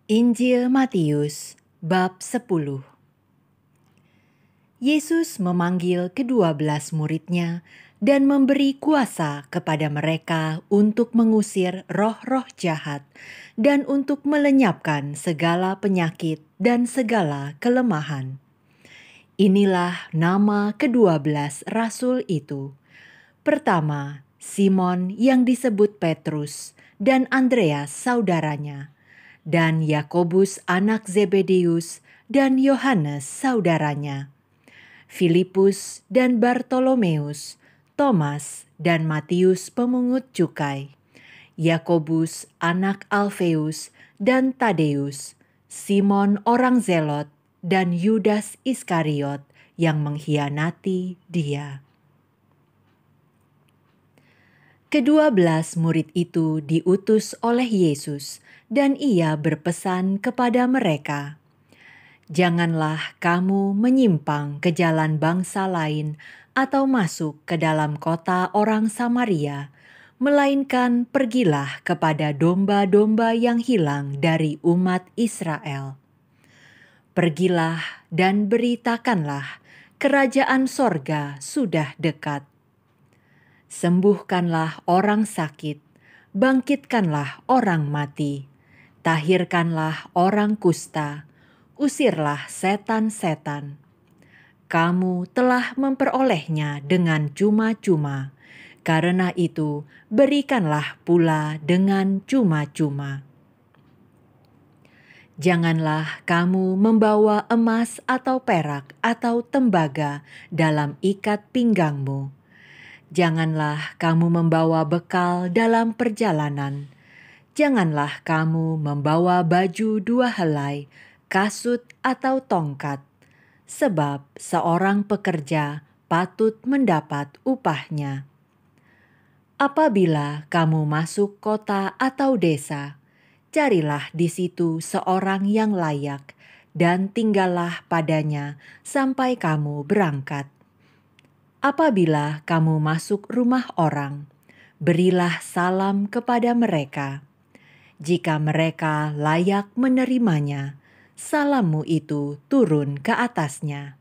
Injil Matius bab 10. Yesus memanggil ke-12 muridnya dan memberi kuasa kepada mereka untuk mengusir roh-roh jahat dan untuk melenyapkan segala penyakit dan segala kelemahan. Inilah nama ke-12 rasul itu. Pertama, Simon yang disebut Petrus dan Andreas saudaranya, dan Yakobus anak Zebedeus dan Yohanes saudaranya, Filipus dan Bartolomeus, Thomas dan Matius pemungut cukai, Yakobus anak Alfeus dan Tadeus, Simon orang Zelot, dan Yudas Iskariot yang mengkhianati dia. Ke-12 murid itu diutus oleh Yesus, dan ia berpesan kepada mereka, "Janganlah kamu menyimpang ke jalan bangsa lain atau masuk ke dalam kota orang Samaria, melainkan pergilah kepada domba-domba yang hilang dari umat Israel. Pergilah dan beritakanlah, kerajaan sorga sudah dekat. Sembuhkanlah orang sakit, bangkitkanlah orang mati, tahirkanlah orang kusta, usirlah setan-setan. Kamu telah memperolehnya dengan cuma-cuma, karena itu berikanlah pula dengan cuma-cuma. Janganlah kamu membawa emas atau perak atau tembaga dalam ikat pinggangmu. Janganlah kamu membawa bekal dalam perjalanan. Janganlah kamu membawa baju 2 helai, kasut atau tongkat, sebab seorang pekerja patut mendapat upahnya. Apabila kamu masuk kota atau desa, carilah di situ seorang yang layak dan tinggallah padanya sampai kamu berangkat. Apabila kamu masuk rumah orang, berilah salam kepada mereka. Jika mereka layak menerimanya, salammu itu turun ke atasnya.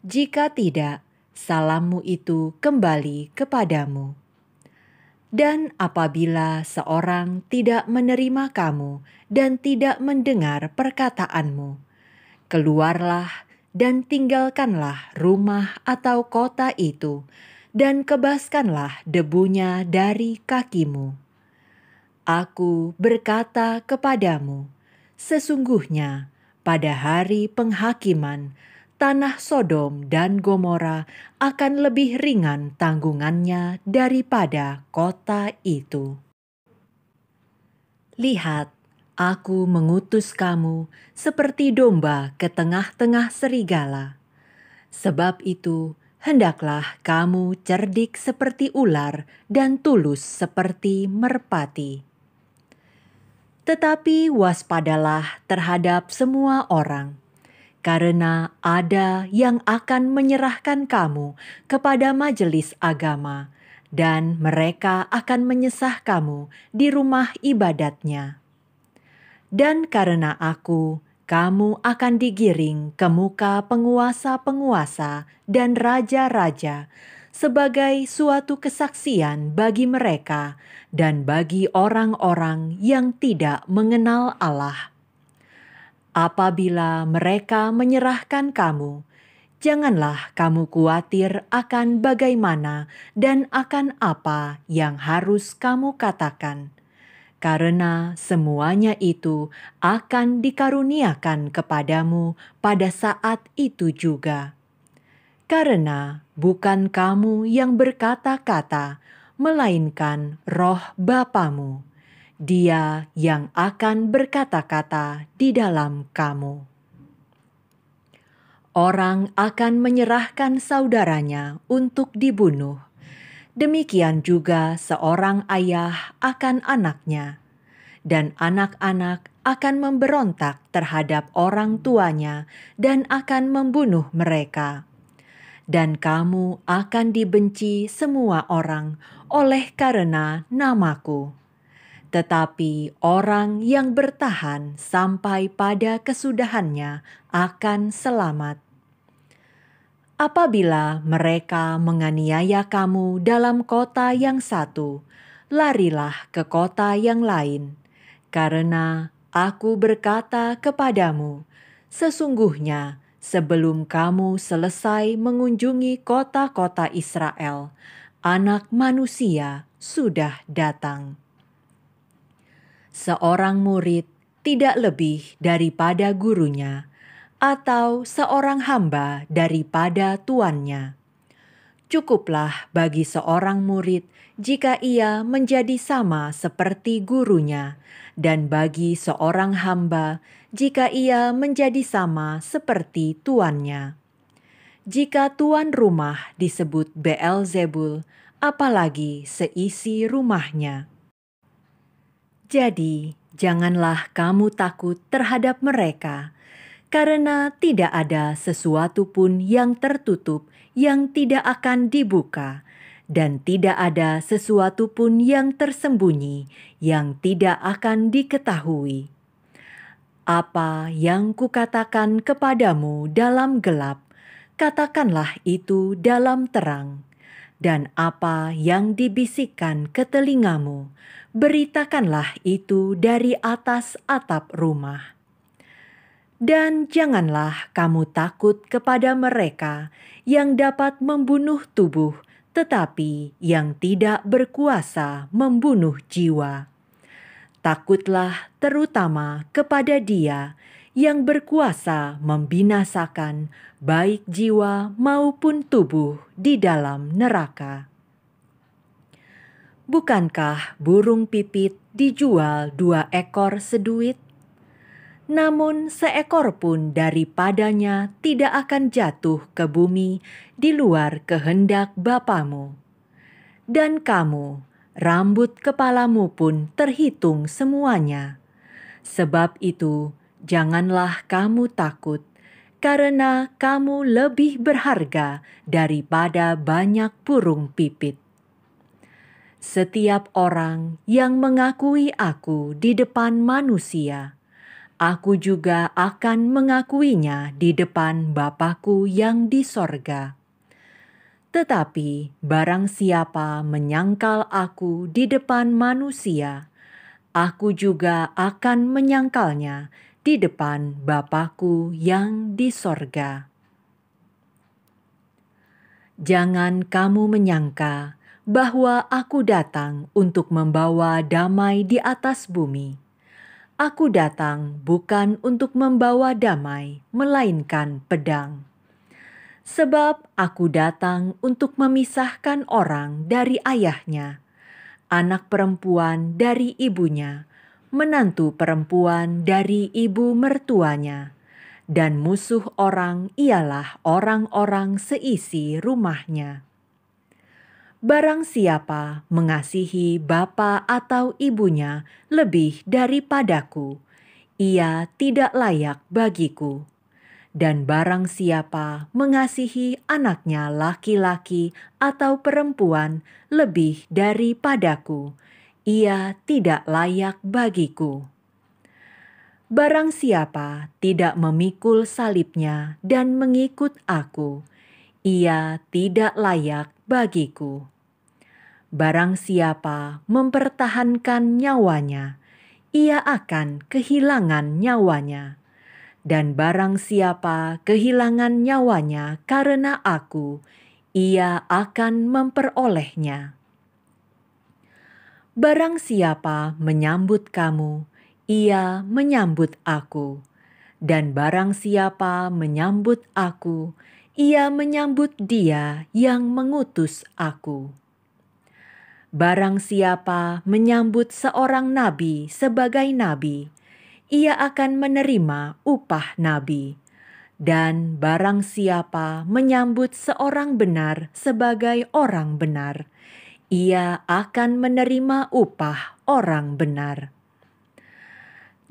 Jika tidak, salammu itu kembali kepadamu. Dan apabila seorang tidak menerima kamu dan tidak mendengar perkataanmu, keluarlah dan tinggalkanlah rumah atau kota itu, dan kebaskanlah debunya dari kakimu. Aku berkata kepadamu, sesungguhnya pada hari penghakiman, tanah Sodom dan Gomora akan lebih ringan tanggungannya daripada kota itu. Lihat, aku mengutus kamu seperti domba ke tengah-tengah serigala. Sebab itu, hendaklah kamu cerdik seperti ular dan tulus seperti merpati. Tetapi waspadalah terhadap semua orang, karena ada yang akan menyerahkan kamu kepada majelis agama, dan mereka akan menyesah kamu di rumah ibadatnya. Dan karena aku, kamu akan digiring ke muka penguasa-penguasa dan raja-raja sebagai suatu kesaksian bagi mereka dan bagi orang-orang yang tidak mengenal Allah. Apabila mereka menyerahkan kamu, janganlah kamu khawatir akan bagaimana dan akan apa yang harus kamu katakan, karena semuanya itu akan dikaruniakan kepadamu pada saat itu juga. Karena bukan kamu yang berkata-kata, melainkan Roh Bapamu, Dia yang akan berkata-kata di dalam kamu. Orang akan menyerahkan saudaranya untuk dibunuh. Demikian juga seorang ayah akan anaknya, dan anak-anak akan memberontak terhadap orang tuanya dan akan membunuh mereka. Dan kamu akan dibenci semua orang oleh karena namaku. tetapi orang yang bertahan sampai pada kesudahannya akan selamat. Apabila mereka menganiaya kamu dalam kota yang satu, larilah ke kota yang lain, karena aku berkata kepadamu, sesungguhnya sebelum kamu selesai mengunjungi kota-kota Israel, Anak Manusia sudah datang. Seorang murid tidak lebih daripada gurunya, atau seorang hamba daripada tuannya. Cukuplah bagi seorang murid jika ia menjadi sama seperti gurunya, dan bagi seorang hamba jika ia menjadi sama seperti tuannya. Jika tuan rumah disebut Beelzebul, apalagi seisi rumahnya. Jadi, janganlah kamu takut terhadap mereka, karena tidak ada sesuatu pun yang tertutup yang tidak akan dibuka, dan tidak ada sesuatu pun yang tersembunyi yang tidak akan diketahui. Apa yang kukatakan kepadamu dalam gelap, katakanlah itu dalam terang, dan apa yang dibisikkan ke telingamu, beritakanlah itu dari atas atap rumah. Dan janganlah kamu takut kepada mereka yang dapat membunuh tubuh, tetapi yang tidak berkuasa membunuh jiwa. Takutlah terutama kepada Dia yang berkuasa membinasakan baik jiwa maupun tubuh di dalam neraka. Bukankah burung pipit dijual 2 ekor seduit? Namun seekor pun daripadanya tidak akan jatuh ke bumi di luar kehendak Bapamu. Dan kamu, rambut kepalamu pun terhitung semuanya. Sebab itu, janganlah kamu takut, karena kamu lebih berharga daripada banyak burung pipit. Setiap orang yang mengakui aku di depan manusia, aku juga akan mengakuinya di depan Bapa-Ku yang di sorga. Tetapi barang siapa menyangkal aku di depan manusia, aku juga akan menyangkalnya di depan Bapa-Ku yang di sorga. Jangan kamu menyangka bahwa aku datang untuk membawa damai di atas bumi. Aku datang bukan untuk membawa damai, melainkan pedang. Sebab aku datang untuk memisahkan orang dari ayahnya, anak perempuan dari ibunya, menantu perempuan dari ibu mertuanya, dan musuh orang ialah orang-orang seisi rumahnya. Barang siapa mengasihi bapa atau ibunya lebih daripadaku, ia tidak layak bagiku. Dan barang siapa mengasihi anaknya laki-laki atau perempuan lebih daripadaku, ia tidak layak bagiku. Barang siapa tidak memikul salibnya dan mengikut aku, ia tidak layak bagiku. Barang siapa mempertahankan nyawanya, ia akan kehilangan nyawanya. Dan barang siapa kehilangan nyawanya karena aku, ia akan memperolehnya. Barang siapa menyambut kamu, ia menyambut aku. Dan barang siapa menyambut aku, ia menyambut Dia yang mengutus aku. Barang siapa menyambut seorang nabi sebagai nabi, ia akan menerima upah nabi. Dan barang siapa menyambut seorang benar sebagai orang benar, ia akan menerima upah orang benar.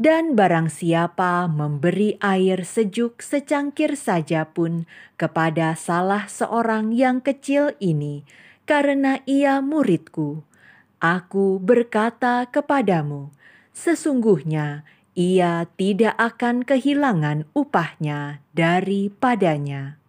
Dan barang siapa memberi air sejuk secangkir saja pun kepada salah seorang yang kecil ini, karena ia muridku, Aku berkata kepadamu, sesungguhnya ia tidak akan kehilangan upahnya daripadanya.